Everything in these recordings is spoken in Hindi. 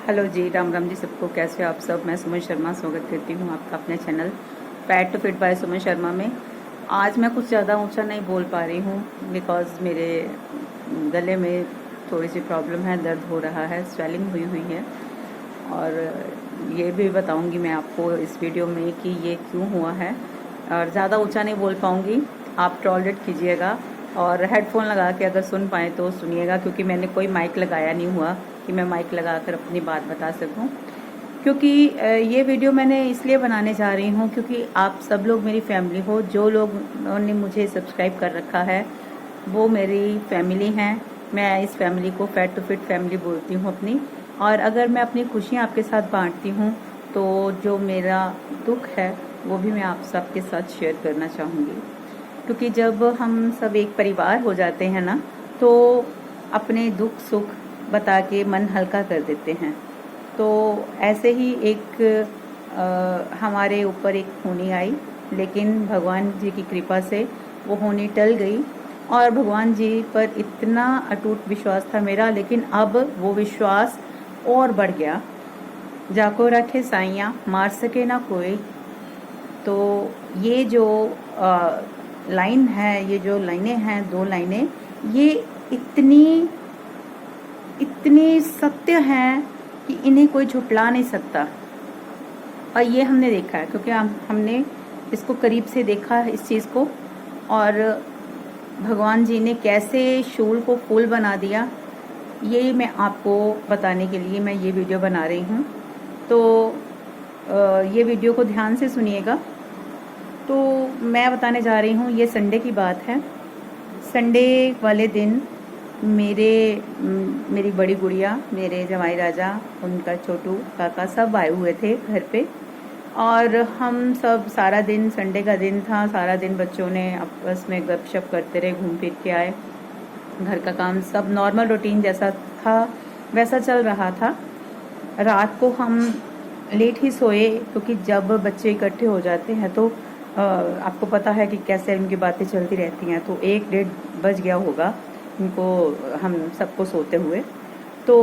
हेलो जी, राम राम जी सबको। कैसे हो आप सब? मैं सुमन शर्मा स्वागत करती हूँ आपका अपने channel fat to fit by Suman Sharma में। आज मैं कुछ ज़्यादा ऊंचा नहीं बोल पा रही हूँ बिकॉज़ मेरे गले में थोड़ी सी प्रॉब्लम है, दर्द हो रहा है, स्वेलिंग हुई हुई है। और ये भी बताऊँगी मैं आपको इस वीडियो में कि ये क्यों हुआ है। और ज़्यादा ऊँचा नहीं बोल पाऊँगी, आप टॉलरेट कीजिएगा। और हेडफोन लगा के अगर सुन पाएँ तो सुनिएगा, क्योंकि मैंने कोई माइक लगाया नहीं हुआ कि मैं माइक लगाकर अपनी बात बता सकूं। क्योंकि ये वीडियो मैंने इसलिए बनाने जा रही हूँ क्योंकि आप सब लोग मेरी फैमिली हो। जो लोगों ने मुझे सब्सक्राइब कर रखा है वो मेरी फैमिली हैं। मैं इस फैमिली को फैट टू फिट फैमिली बोलती हूँ अपनी। और अगर मैं अपनी खुशियाँ आपके साथ बांटती हूँ तो जो मेरा दुख है वो भी मैं आप सबके साथ शेयर करना चाहूँगी। क्योंकि जब हम सब एक परिवार हो जाते हैं ना, तो अपने दुख सुख बता के मन हल्का कर देते हैं। तो ऐसे ही एक हमारे ऊपर एक होनी आई, लेकिन भगवान जी की कृपा से वो होनी टल गई। और भगवान जी पर इतना अटूट विश्वास था मेरा, लेकिन अब वो विश्वास और बढ़ गया। जाको रखे साइयाँ मार सके ना कोई। तो ये जो लाइन है, ये जो लाइनें हैं, दो लाइनें, ये इतनी इतनी सत्य हैं कि इन्हें कोई झुटला नहीं सकता। और ये हमने देखा है क्योंकि हमने इसको करीब से देखा है इस चीज़ को। और भगवान जी ने कैसे शूल को फूल बना दिया, ये मैं आपको बताने के लिए मैं ये वीडियो बना रही हूँ। तो ये वीडियो को ध्यान से सुनिएगा। तो मैं बताने जा रही हूँ, ये संडे की बात है। संडे वाले दिन मेरी बड़ी गुड़िया, मेरे जमाई राजा, उनका छोटू काका सब आए हुए थे घर पे। और हम सब सारा दिन, संडे का दिन था, सारा दिन बच्चों ने आपस में गपशप करते रहे, घूम फिर के आए। घर का काम सब नॉर्मल रूटीन जैसा था वैसा चल रहा था। रात को हम लेट ही सोए क्योंकि जब बच्चे इकट्ठे हो जाते हैं तो आपको पता है कि कैसे उनकी बातें चलती रहती हैं। तो 1-1:30 बज गया होगा उनको, हम सबको सोते हुए। तो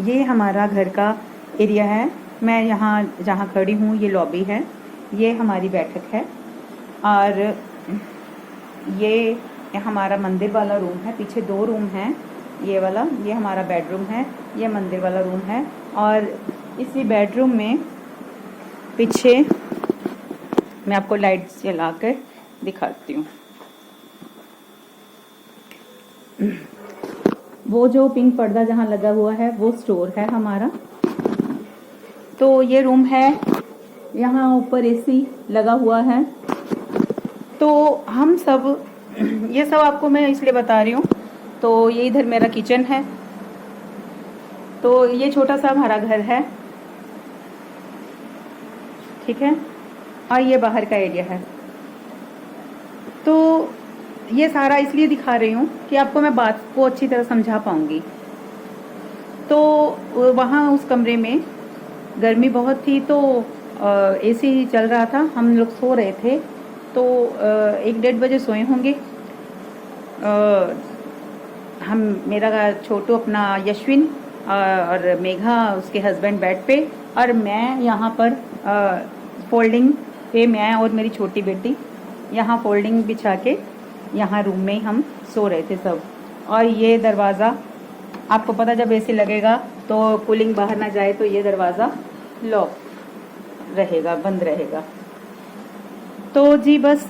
ये हमारा घर का एरिया है। मैं यहाँ जहाँ खड़ी हूँ ये लॉबी है, ये हमारी बैठक है। और ये हमारा मंदिर वाला रूम है। पीछे 2 रूम हैं, ये वाला, ये हमारा बेडरूम है, ये मंदिर वाला रूम है। और इसी बेडरूम में पीछे मैं आपको लाइट्स जला कर दिखाती हूँ। वो जो पिंक पर्दा जहाँ लगा हुआ है वो स्टोर है हमारा। तो ये रूम है, यहाँ ऊपर एसी लगा हुआ है। तो हम सब, ये सब आपको मैं इसलिए बता रही हूँ। तो ये इधर मेरा किचन है। तो ये छोटा सा हमारा घर है, ठीक है। और ये बाहर का एरिया है। तो ये सारा इसलिए दिखा रही हूँ कि आपको मैं बात को अच्छी तरह समझा पाऊंगी। तो वहाँ उस कमरे में गर्मी बहुत थी, तो एसी चल रहा था, हम लोग सो रहे थे। तो 1-1:30 बजे सोए होंगे। मेरा छोटू अपना यशविन और मेघा उसके हस्बैंड बेड पे, और मैं यहाँ पर फोल्डिंग पे, मैं और मेरी छोटी बेटी यहाँ फोल्डिंग बिछा के यहाँ रूम में हम सो रहे थे सब। और ये दरवाज़ा, आपको पता जब एसी लगेगा तो कूलिंग बाहर ना जाए, तो ये दरवाज़ा लॉक रहेगा, बंद रहेगा। तो जी बस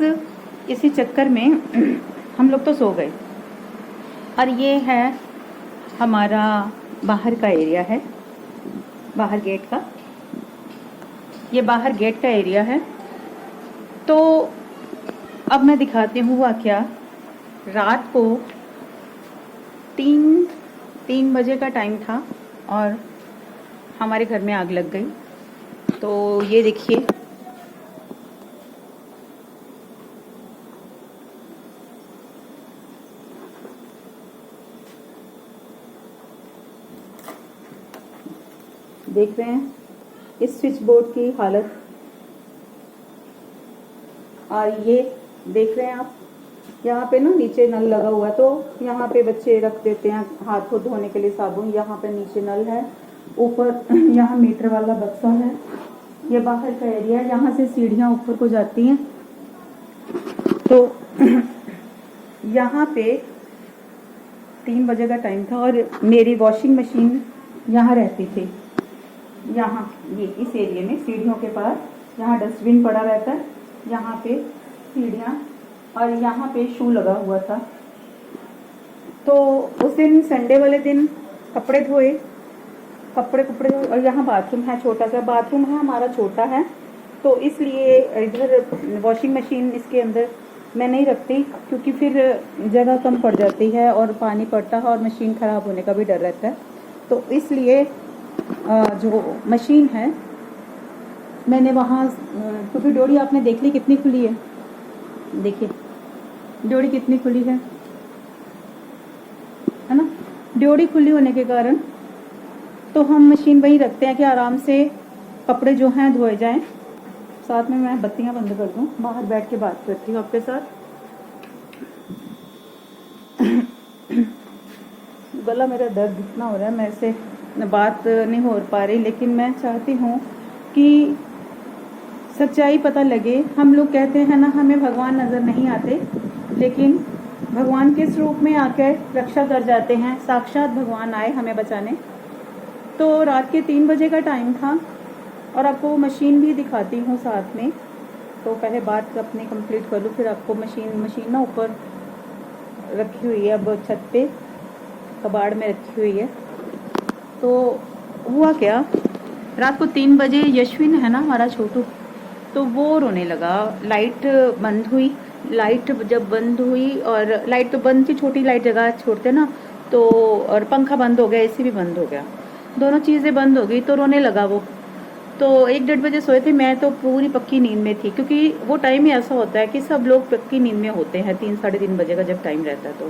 इसी चक्कर में हम लोग तो सो गए। और ये है हमारा बाहर का एरिया है, बाहर गेट का, ये बाहर गेट का एरिया है। तो अब मैं दिखाती हूँ हुआ क्या। रात को 3 बजे का टाइम था और हमारे घर में आग लग गई। तो ये देखिए, देख रहे हैं इस स्विच बोर्ड की हालत। और ये देख रहे हैं आप, यहाँ पे ना नीचे नल लगा हुआ है, तो यहाँ पे बच्चे रख देते हैं हाथ को धोने के लिए साबुन, यहाँ पे नीचे नल है। ऊपर यहाँ मीटर वाला बक्सा है, ये बाहर का एरिया है, यहाँ से सीढ़ियाँ ऊपर को जाती हैं। तो यहाँ पे 3 बजे का टाइम था और मेरी वॉशिंग मशीन यहाँ रहती थी, यहाँ ये इस एरिया में सीढ़ियों के पास, यहाँ डस्टबिन पड़ा रहता है, यहाँ पे सीढ़ियाँ और यहाँ पे शू लगा हुआ था। तो उस दिन संडे वाले दिन कपड़े धोए और यहाँ बाथरूम है, छोटा सा बाथरूम है हमारा, छोटा है, तो इसलिए इधर वॉशिंग मशीन इसके अंदर मैं नहीं रखती, क्योंकि फिर जगह कम पड़ जाती है और पानी पड़ता है और मशीन ख़राब होने का भी डर रहता है। तो इसलिए जो मशीन है मैंने वहाँ, क्योंकि डोरी आपने देख ली कितनी खुली है, देखिए डोरी कितनी खुली है ना। डोरी खुली होने के कारण तो हम मशीन वहीं रखते हैं कि आराम से कपड़े जो हैं धोए जाएं। साथ में मैं बत्तियां बंद कर दूं, बाहर बैठ के बात करती हूँ आपके साथ। गला मेरा दर्द इतना हो रहा है, मेरे से बात नहीं हो पा रही, लेकिन मैं चाहती हूँ कि सच्चाई पता लगे। हम लोग कहते हैं ना हमें भगवान नज़र नहीं आते, लेकिन भगवान किस रूप में आकर रक्षा कर जाते हैं, साक्षात भगवान आए हमें बचाने। तो रात के 3 बजे का टाइम था और आपको मशीन भी दिखाती हूँ साथ में। तो पहले बात अपनी कंप्लीट कर लूँ, फिर आपको मशीन ना ऊपर रखी हुई है, अब छत पे कबाड़ में रखी हुई है। तो हुआ क्या, रात को 3 बजे यशविन है ना हमारा छोटू, तो वो रोने लगा। लाइट बंद हुई, लाइट जब बंद हुई, और लाइट तो बंद थी, छोटी लाइट जगह छोड़ते ना, तो और पंखा बंद हो गया, एसी भी बंद हो गया, दोनों चीज़ें बंद हो गई, तो रोने लगा वो। तो 1-1:30 बजे सोए थे, मैं तो पूरी पक्की नींद में थी, क्योंकि वो टाइम ही ऐसा होता है कि सब लोग पक्की नींद में होते हैं 3-3:30 बजे का जब टाइम रहता है।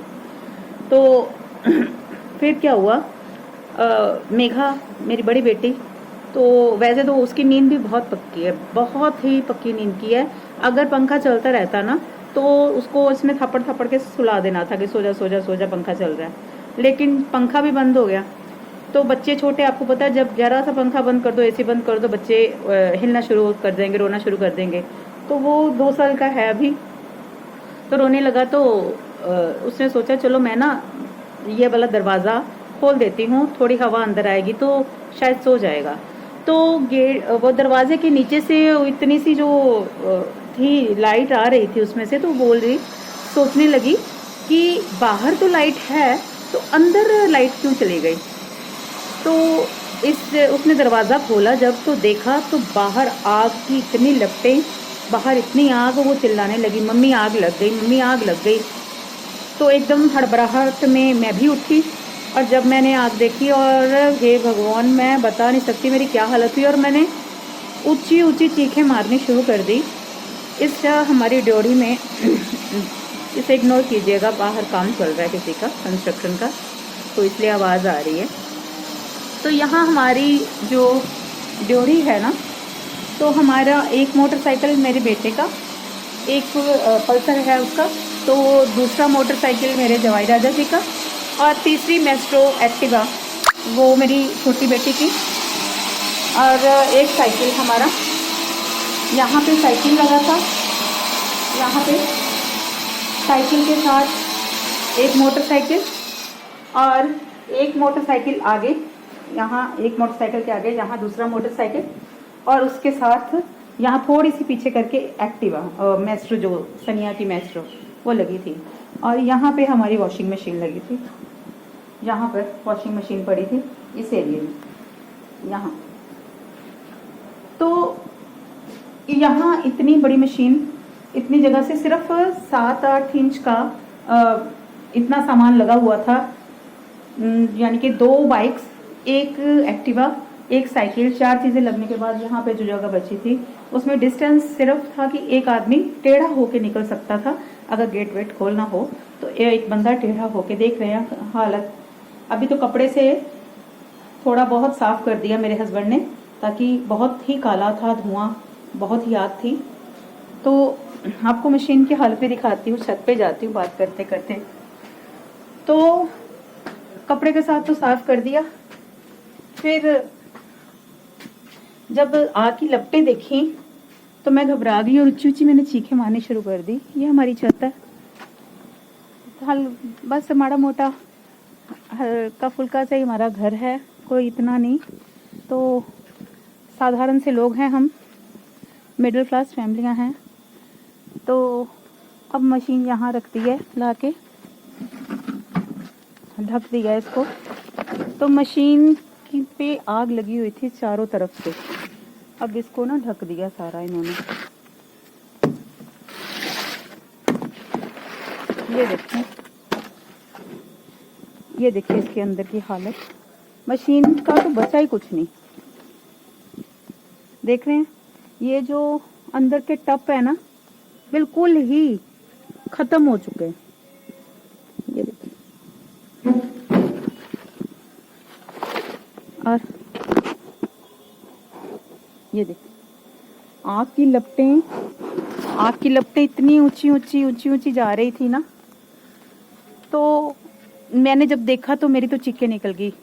तो फिर क्या हुआ, मेघा मेरी बड़ी बेटी, तो वैसे तो उसकी नींद भी बहुत पक्की है, बहुत ही पक्की नींद की है। अगर पंखा चलता रहता ना तो उसको इसमें थप्पड़ के सुला देना था कि सो जा सो जा सो जा, पंखा चल रहा है, लेकिन पंखा भी बंद हो गया। तो बच्चे छोटे, आपको पता है जब जरा सा पंखा बंद कर दो, एसी बंद कर दो, बच्चे हिलना शुरू कर देंगे, रोना शुरू कर देंगे। तो वो 2 साल का है अभी, तो रोने लगा। तो उसने सोचा चलो मैं ना ये वाला दरवाज़ा खोल देती हूँ, थोड़ी हवा अंदर आएगी तो शायद सो जाएगा। तो गेट, वो दरवाजे के नीचे से इतनी सी जो थी लाइट आ रही थी उसमें से, तो बोल रही, सोचने लगी कि बाहर तो लाइट है तो अंदर लाइट क्यों चली गई। तो उसने दरवाज़ा खोला जब, तो देखा तो बाहर आग की इतनी लपटें, बाहर इतनी आग, वो चिल्लाने लगी मम्मी आग लग गई, मम्मी आग लग गई। तो एकदम हड़बड़ाहट में मैं भी उठी, और जब मैंने आग देखी, और हे भगवान मैं बता नहीं सकती मेरी क्या हालत हुई, और मैंने ऊंची ऊंची चीखें मारनी शुरू कर दी। इस हमारी ड्योढ़ी में इसे इग्नोर कीजिएगा, बाहर काम चल रहा है किसी का, कंस्ट्रक्शन का, तो इसलिए आवाज़ आ रही है। तो यहाँ हमारी जो ड्योढ़ी है ना, तो हमारा एक मोटरसाइकिल मेरे बेटे का, एक पल्सर है उसका, तो दूसरा मोटरसाइकिल मेरे जवाई राजा जी का, और तीसरी मेस्ट्रो एक्टिवा वो मेरी छोटी बेटी की, और एक साइकिल हमारा, यहाँ पे साइकिल लगा था, यहाँ पे साइकिल के साथ एक मोटरसाइकिल, और एक मोटरसाइकिल आगे, यहाँ एक मोटरसाइकिल के आगे यहाँ दूसरा मोटरसाइकिल, और उसके साथ यहाँ थोड़ी सी पीछे करके एक्टिवा मेस्ट्रो, जो सनिया की मेस्ट्रो वो लगी थी। और यहाँ पे हमारी वॉशिंग मशीन लगी थी, यहाँ पर वॉशिंग मशीन पड़ी थी इस एरिया में, यहाँ। तो यहाँ इतनी बड़ी मशीन, इतनी जगह से सिर्फ 7-8 इंच का इतना सामान लगा हुआ था, यानी कि 2 बाइक्स, एक एक्टिवा, एक साइकिल, 4 चीज़ें लगने के बाद यहाँ पे जो जगह बची थी उसमें डिस्टेंस सिर्फ था कि एक आदमी टेढ़ा होके निकल सकता था, अगर गेट वेट खोलना हो तो एक बंदा टेढ़ा होके। देख रहे हैं हालत। अभी तो कपड़े से थोड़ा बहुत साफ कर दिया मेरे हस्बैंड ने, ताकि बहुत ही काला था, धुआं, बहुत ही आग थी। तो आपको मशीन की हालत भी दिखाती हूँ, छत पे जाती हूँ बात करते करते। तो कपड़े के साथ तो साफ कर दिया, फिर जब आग की लपटें देखी तो मैं घबरा गई और ऊंची ऊंची मैंने चीखें मारनी शुरू कर दी। ये हमारी छत है, बस माड़ा मोटा हल्का फुल्का से हमारा घर है, कोई इतना नहीं। तो साधारण से लोग हैं हम, मिडिल क्लास फैमिलियां हैं। तो अब मशीन यहाँ रख दी है, ला के ढक दिया इसको। तो मशीन की पे आग लगी हुई थी चारों तरफ से, अब इसको ना ढक दिया सारा इन्होंने। ये देखिए इसके अंदर की हालत। मशीन का तो बचा ही कुछ नहीं, देख रहे हैं। ये जो अंदर के टप है ना, बिल्कुल ही खत्म हो चुके हैं। ये देखिए, और ये देखिए आग की लपटें इतनी ऊंची जा रही थी ना। तो मैंने जब देखा तो मेरी तो चीखें निकल गई।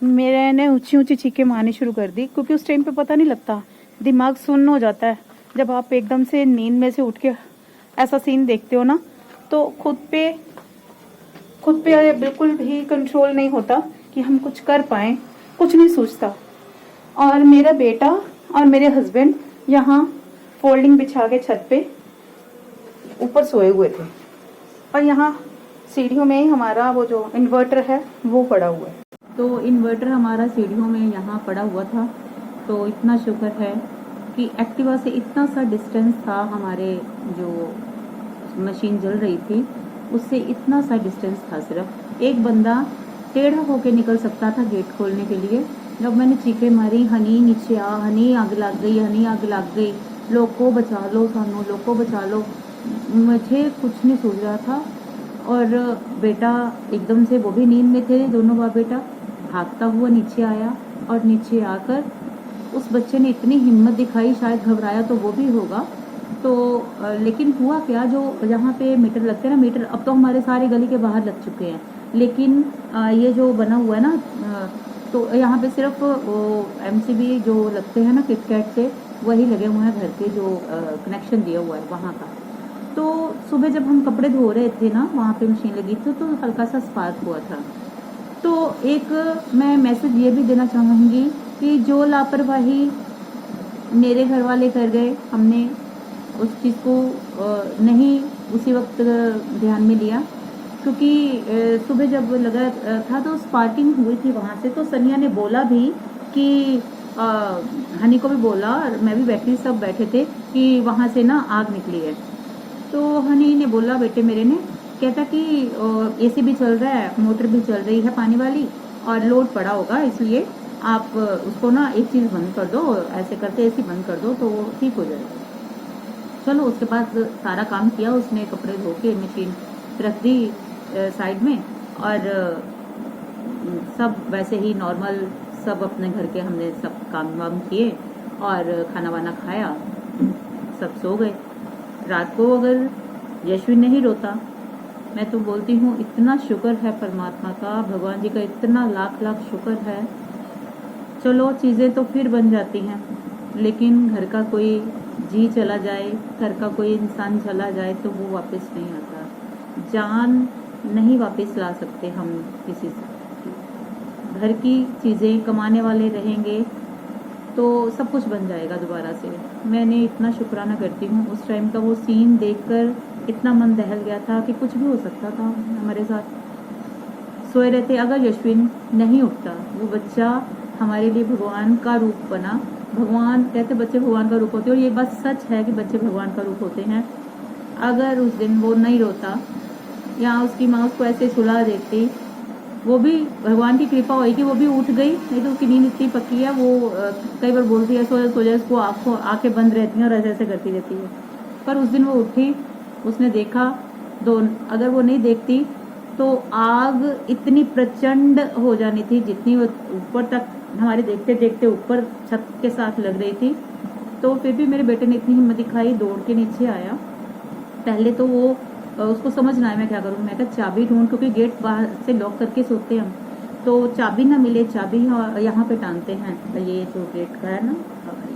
मैंने ऊंची चीखें मारनी शुरू कर दी, क्योंकि उस टाइम पे पता नहीं लगता, दिमाग सुन्न हो जाता है। जब आप एकदम से नींद में से उठ के ऐसा सीन देखते हो ना, तो खुद पे बिल्कुल भी कंट्रोल नहीं होता कि हम कुछ कर पाए, कुछ नहीं सोचता। और मेरा बेटा और मेरे हस्बैंड यहाँ फोल्डिंग बिछा के छत पे ऊपर सोए हुए थे, और यहाँ सीढ़ियों में ही हमारा वो जो इन्वर्टर है वो पड़ा हुआ है। तो इन्वर्टर हमारा सीढ़ियों में यहाँ पड़ा हुआ था। तो इतना शुक्र है कि एक्टिवा से इतना सा डिस्टेंस था, हमारे जो मशीन जल रही थी उससे इतना सा डिस्टेंस था। सिर्फ एक बंदा टेढ़ा होके निकल सकता था गेट खोलने के लिए। जब मैंने चीखें मारी, हनी नीचे आ, हनी आग लग गई, हनी आग लग गई, लोग को बचा लो, सानू लोग को बचा लो, मुझे कुछ नहीं सूझ रहा था। और बेटा एकदम से, वो भी नींद में थे, दोनों बाप बेटा भागता हुआ नीचे आया। और नीचे आकर उस बच्चे ने इतनी हिम्मत दिखाई, शायद घबराया तो वो भी होगा। तो लेकिन हुआ क्या, जो यहाँ पे मीटर लगते हैं ना, मीटर अब तो हमारे सारे गली के बाहर लग चुके हैं, लेकिन ये जो बना हुआ है ना, तो यहाँ पे सिर्फ वो MCB जो लगते हैं ना किटकैट से, वही लगे हुए हैं घर के, जो कनेक्शन दिया हुआ है वहाँ का। तो सुबह जब हम कपड़े धो रहे थे ना, वहाँ पे मशीन लगी थी, तो हल्का सा स्पार्क हुआ था। तो एक मैं मैसेज ये भी देना चाहूँगी कि जो लापरवाही मेरे घर वाले कर गए, हमने उस चीज़ को नहीं उसी वक्त ध्यान में लिया, क्योंकि सुबह जब लगा था तो स्पार्किंग हुई थी वहाँ से। तो सनिया ने बोला भी कि हनी को भी बोला, और मैं भी बैठी, सब बैठे थे, कि वहाँ से ना आग निकली है। तो हनी ने बोला, बेटे मेरे ने, कहता कि AC भी चल रहा है, मोटर भी चल रही है पानी वाली, और लोड पड़ा होगा, इसलिए आप उसको ना एक चीज़ बंद कर दो, ऐसे करते AC बंद कर दो तो वो ठीक हो जाएगा। चलो, उसके बाद सारा काम किया उसने, कपड़े धो के मशीन रख दी साइड में, और सब वैसे ही नॉर्मल, सब अपने घर के हमने सब काम वाम किए और खाना वाना खाया, सब सो गए। रात को अगर यशविन नहीं रोता, मैं तो बोलती हूँ इतना शुक्र है परमात्मा का, भगवान जी का इतना लाख लाख शुक्र है। चलो, चीज़ें तो फिर बन जाती हैं, लेकिन घर का कोई जी चला जाए, घर का कोई इंसान चला जाए तो वो वापस नहीं आता। जान नहीं वापस ला सकते हम किसी से। घर की चीज़ें, कमाने वाले रहेंगे तो सब कुछ बन जाएगा दोबारा से। मैंने इतना शुक्राना करती हूँ, उस टाइम का वो सीन देखकर इतना मन दहल गया था कि कुछ भी हो सकता था हमारे साथ। सोए रहते, अगर यशविन नहीं उठता, वो बच्चा हमारे लिए भगवान का रूप बना। भगवान कहते, बच्चे भगवान का रूप होते हैं, और ये बात सच है कि बच्चे भगवान का रूप होते हैं। अगर उस दिन वो नहीं रोता, या उसकी माँ उसको ऐसे सुला देती, वो भी भगवान की कृपा हुई कि वो भी उठ गई, नहीं तो उसकी नींद इतनी पक्की है, वो कई बार बोलती है सो जाए, उसको आंखें बंद रहती हैं और ऐसे ऐसे करती रहती है। पर उस दिन वो उठी, उसने देखा, अगर वो नहीं देखती तो आग इतनी प्रचंड हो जानी थी, जितनी वो ऊपर तक हमारे देखते देखते ऊपर छत के साथ लग रही थी। तो फिर भी मेरे बेटे ने इतनी हिम्मत दिखाई, दौड़ के नीचे आया। पहले तो वो उसको समझ ना आया मैं क्या करूँ, मैं कहा चाबी ढूंढ, क्योंकि गेट बाहर से लॉक करके सोते हम, तो चाबी ना मिले, चाबी यहाँ पे टांगते हैं। ये जो गेट का है ना,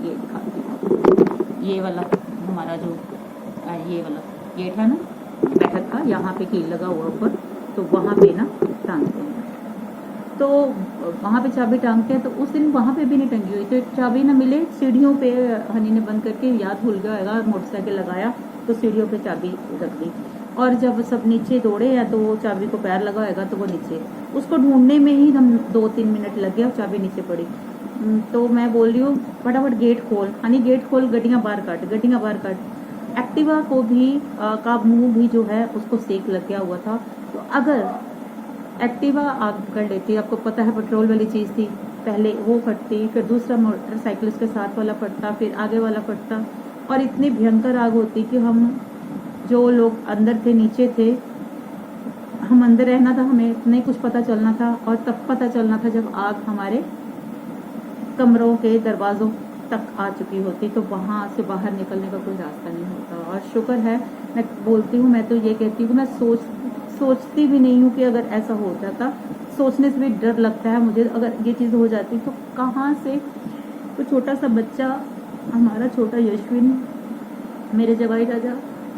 ये दिखाती हूँ आपको, ये वाला हमारा जो ये वाला गेट है ना बैठक का, यहाँ पे कील लगा हुआ ऊपर, तो वहाँ पे ना टांगते हैं। तो वहाँ पे चाबी टांगते हैं। तो उस दिन वहाँ पे भी नहीं टंगी हुई, तो चाबी ना मिले, सीढ़ियों पे हनी ने बंद करके, याद भूल गया होगा, मोटरसाइकिल लगाया तो सीढ़ियों पे चाबी रख दी, और जब सब नीचे दौड़े या तो चाबी को पैर लगा होगा तो वो नीचे, उसको ढूंढने में ही हम 2-3 मिनट लग गया और चाबी नीचे पड़ी। तो मैं बोल रही हूँ फटाफट गेट खोल, हनी गेट खोल, गड्डियाँ बाहर काट, गड्डियाँ बाहर काट। एक्टिवा को भी का मुंह भी जो है उसको सेक लग गया हुआ था। तो अगर एक्टिवा आग कर लेती, आपको पता है पेट्रोल वाली चीज़ थी, पहले वो फटती, फिर दूसरा मोटरसाइकिल उसके साथ वाला फटता, फिर आगे वाला फटता, और इतनी भयंकर आग होती कि हम जो लोग अंदर थे, नीचे थे, हम अंदर रहना था, हमें नहीं कुछ पता चलना था, और तब पता चलना था जब आग हमारे कमरों के दरवाज़ों तक आ चुकी होती, तो वहाँ से बाहर निकलने का कोई रास्ता नहीं होता। और शुक्र है, मैं बोलती हूँ, मैं तो ये कहती हूँ कि मैं सोचती भी नहीं हूँ कि अगर ऐसा हो जाता, सोचने से भी डर लगता है मुझे, अगर ये चीज़ हो जाती तो कहाँ से, तो छोटा सा बच्चा हमारा छोटा यशविन, मेरे जवाई राजा,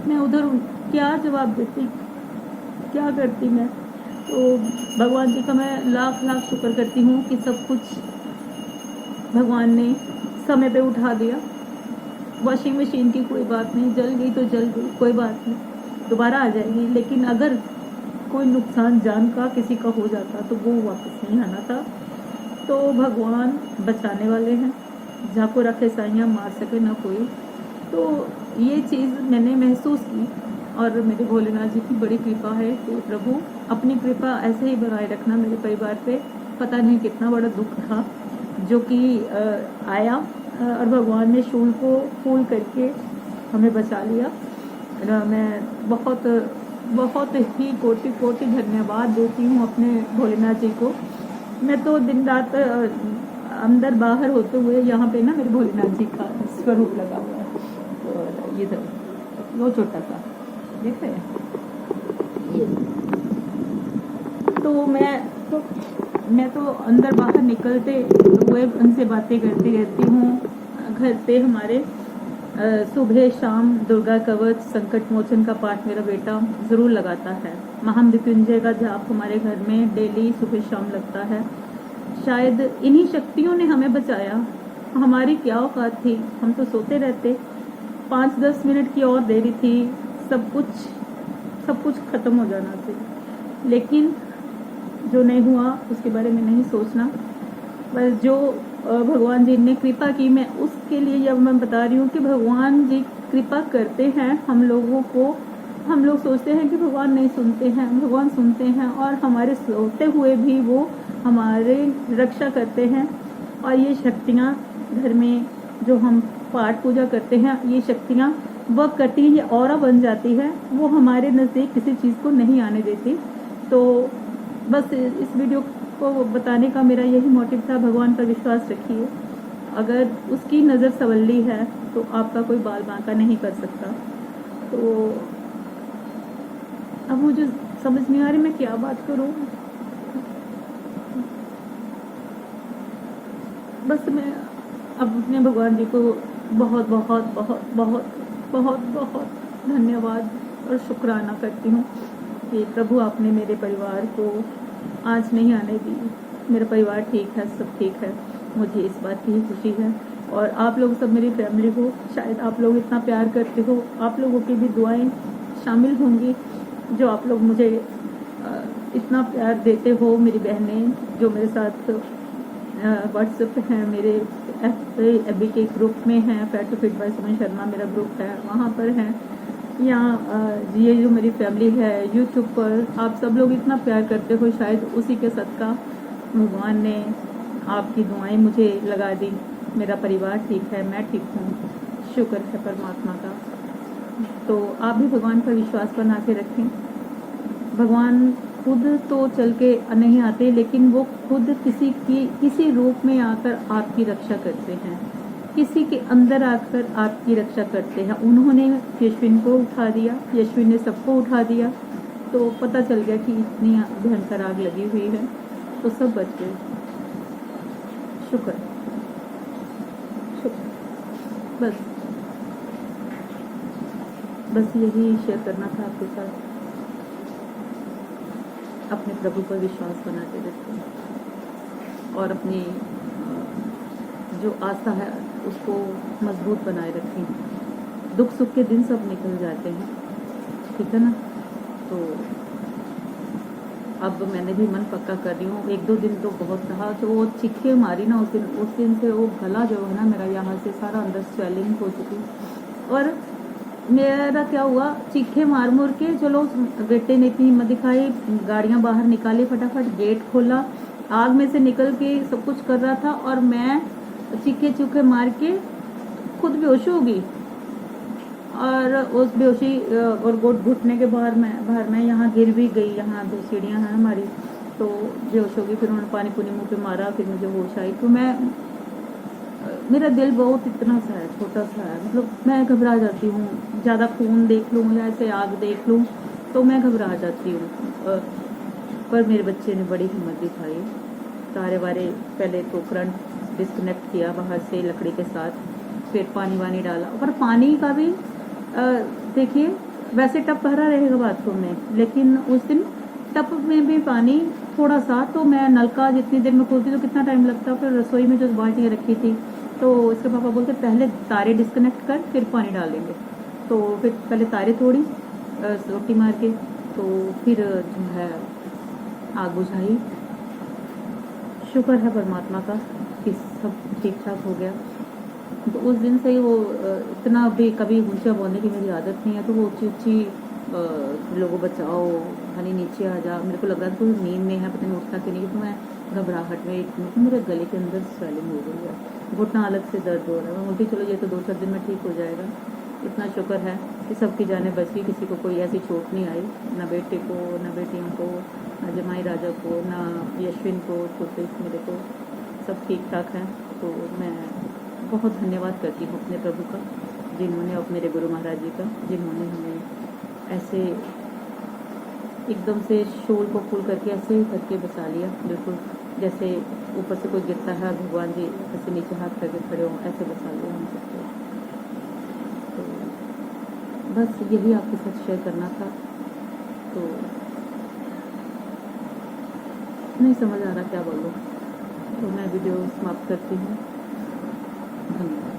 मैं उधर क्या जवाब देती, क्या करती मैं। तो भगवान जी का मैं लाख लाख शुक्र करती हूँ कि सब कुछ भगवान ने समय पे उठा दिया। वॉशिंग मशीन की कोई बात नहीं, जल गई तो जल गई, कोई बात नहीं, दोबारा आ जाएगी। लेकिन अगर कोई नुकसान जान का किसी का हो जाता तो वो वापस नहीं आना था। तो भगवान बचाने वाले हैं, जाको रखे साइयाँ मार सके ना कोई। तो ये चीज़ मैंने महसूस की, और मेरे भोलेनाथ जी की बड़ी कृपा है कि प्रभु अपनी कृपा ऐसे ही बनाए रखना मेरे परिवार पे। पता नहीं कितना बड़ा दुख था जो कि आया, और भगवान ने शूल को फूल करके हमें बचा लिया। मैं बहुत बहुत ही कोटि कोटि धन्यवाद देती हूँ अपने भोलेनाथ जी को। मैं तो दिन रात अंदर बाहर होते हुए यहाँ पे ना मेरे भोलेनाथ जी का स्वरूप लगा हुआ है, और ये वो छोटा सा देख रहे हैं ये। तो मैं तो अंदर बाहर निकलते हुए उनसे बातें करती रहती हूँ। घर पे हमारे सुबह शाम दुर्गा कवच संकट मोचन का पाठ मेरा बेटा ज़रूर लगाता है। महामृत्युंजय का जाप हमारे घर में डेली सुबह शाम लगता है। शायद इन्हीं शक्तियों ने हमें बचाया। हमारी क्या औकात थी, हम तो सोते रहते। 5-10 मिनट की और देरी थी, सब कुछ ख़त्म हो जाना था। लेकिन जो नहीं हुआ उसके बारे में नहीं सोचना, बस जो भगवान जी ने कृपा की, मैं उसके लिए अब मैं बता रही हूँ कि भगवान जी कृपा करते हैं हम लोगों को। हम लोग सोचते हैं कि भगवान नहीं सुनते हैं, भगवान सुनते हैं, और हमारे सोते हुए भी वो हमारे रक्षा करते हैं। और ये शक्तियाँ घर में जो हम पाठ पूजा करते हैं, ये शक्तियाँ वर्क करती हैं, ये ऑरा बन जाती है, वो हमारे नज़दीक किसी चीज़ को नहीं आने देती। तो बस इस वीडियो को बताने का मेरा यही मोटिव था। भगवान पर विश्वास रखिए, अगर उसकी नज़र संवली है तो आपका कोई बाल बांका नहीं कर सकता। तो अब मुझे समझ नहीं आ रही मैं क्या बात करूं। बस मैं अब अपने भगवान जी को बहुत बहुत बहुत बहुत बहुत बहुत धन्यवाद और शुक्राना करती हूँ कि प्रभु आपने मेरे परिवार को आज नहीं आने दी। मेरा परिवार ठीक है, सब ठीक है, मुझे इस बात की ही खुशी है। और आप लोग सब मेरी फैमिली हो, शायद आप लोग इतना प्यार करते हो, आप लोगों की भी दुआएं शामिल होंगी जो आप लोग मुझे इतना प्यार देते हो। मेरी बहनें जो मेरे साथ व्हाट्सएप पे हैं, मेरे एफ के ग्रुप में हैं, fat to fit by Suman Sharma मेरा ग्रुप है, वहाँ पर हैं, यहाँ ये जो मेरी फैमिली है यूट्यूब पर, आप सब लोग इतना प्यार करते हो, शायद उसी के सदका भगवान ने आपकी दुआएं मुझे लगा दी। मेरा परिवार ठीक है, मैं ठीक हूँ, शुक्र है परमात्मा का। तो आप भी भगवान पर विश्वास बना के रखें। भगवान खुद तो चल के नहीं आते, लेकिन वो खुद किसी रूप में आकर आपकी रक्षा करते हैं, किसी के अंदर आकर आपकी रक्षा करते हैं। उन्होंने यशविन को उठा दिया, यशविन ने सबको उठा दिया, तो पता चल गया कि इतनी भयंकर आग लगी हुई है। तो सब बच गए। शुक्र शुक्र। बस बस यही शेयर करना था आपके साथ। अपने प्रभु पर विश्वास बनाते रखें और अपनी जो आस्था है उसको मजबूत बनाए रखें। दुख सुख के दिन सब निकल जाते हैं, ठीक है ना। तो अब मैंने भी मन पक्का कर रही हूँ। 1-2 दिन तो बहुत रहा, तो वो चीखे मारी ना उस दिन से वो गला जो है ना मेरा, यहाँ से सारा अंदर स्वेलिंग हो चुकी। और मेरा क्या हुआ, चीखे मार मुर के चलो बेटे ने इतनी हिम्मत दिखाई, गाड़ियाँ बाहर निकाली, फटाफट गेट खोला, आग में से निकल के सब कुछ कर रहा था और मैं चीखे चूखे मार के खुद बेहोश हो गई। और उस बेहोशी और घुटने के बाहर मैं यहाँ गिर भी गई। यहाँ 2 सीढ़ियाँ हैं हमारी, तो बेहोश हो गई। फिर उन्होंने पानी पुनी मुँह पे मारा, फिर मुझे होश आई। तो मेरा दिल बहुत इतना सा है, छोटा सा है, मतलब मैं घबरा जाती हूँ। ज़्यादा खून देख लूँ या ऐसे आग देख लूँ तो मैं घबरा जाती हूँ। पर मेरे बच्चे ने बड़ी हिम्मत दिखाई। तारे वारे पहले तो करंट डिस्कनेक्ट किया बाहर से लकड़ी के साथ, फिर पानी वानी डाला। पर पानी का भी देखिए, वैसे टप भरा रहेगा बाथरूम में, लेकिन उस दिन टप में भी पानी थोड़ा सा, तो मैं नलका जितनी देर में खोलती तो कितना टाइम लगता। फिर रसोई में जो बाल्टियाँ रखी थी, तो इसके पापा बोलते पहले तारे डिस्कनेक्ट कर फिर पानी डालेंगे। तो फिर पहले तारे तोड़ी रोटी मार के, तो फिर जो है आग बुझाई। शुक्र है परमात्मा का कि सब ठीक ठाक हो गया। तो उस दिन से ही वो इतना भी कभी ऊंचा बोलने की मेरी आदत नहीं है। तो वो ऊँची ऊँची लोगों बचाओ, हनी नीचे आ जा, मेरे को लग रहा था कोई नींद में है, पता नहीं उठता कि नहीं। तो मैं घबराहट में तो मेरे गले के अंदर स्वेलिंग हो गई है, घुटना अलग से दर्द हो रहा है। मैं बोलती चलो ये तो 2-4 दिन में ठीक हो जाएगा। इतना शुक्र है कि सबकी जानें बच गई, किसी को कोई ऐसी चोट नहीं आई, ना बेटे को, ना बेटियों को, ना जमाई राजा को, ना यशविन को, छोटे मेरे को, सब ठीक ठाक हैं। तो मैं बहुत धन्यवाद करती हूँ अपने प्रभु का, जिन्होंने, और मेरे गुरु महाराज जी का, जिन्होंने हमें ऐसे एकदम से शोल को फूल करके ऐसे करके बचा लिया, बिल्कुल जैसे ऊपर से कोई गिरता है, भगवान जी ऐसे नीचे हाथ करके खड़े हों, ऐसे बचा लिया हम सबको। तो बस यही आपके साथ शेयर करना था। तो नहीं समझ आ रहा क्या बोलूँ, तो मैं वीडियो समाप्त करती हूँ। धन्यवाद।